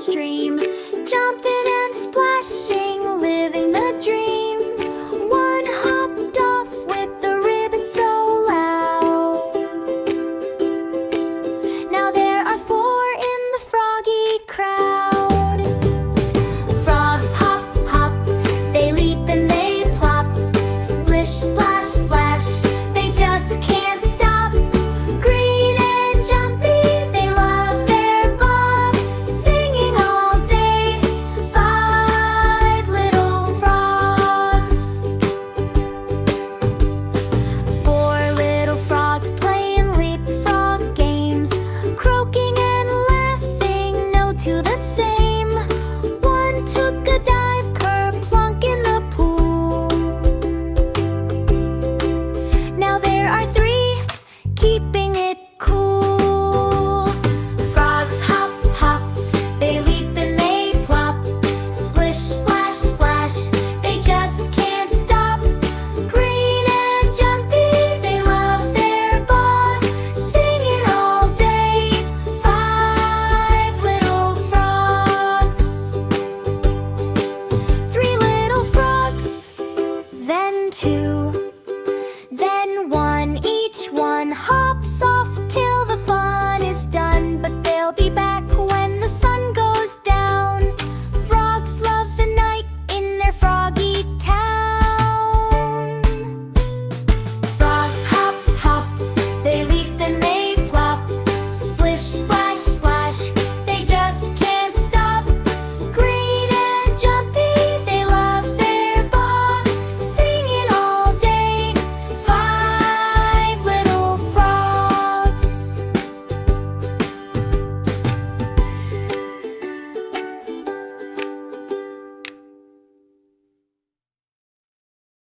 stream, jumping and splashing, living the dream. One hopped off with the ribbon so loud. Now there are four in the froggy crowd. Frogs hop, hop, they leap and they plop. Splish, splash, splash, they just can't stop. Green and jumpy, they love their bob. Singing all day, five little frogs. Four little frogs playing leapfrog games, croaking and laughing, no two the same. One took a dive, kerplunk in the pool. Now there are three, keeping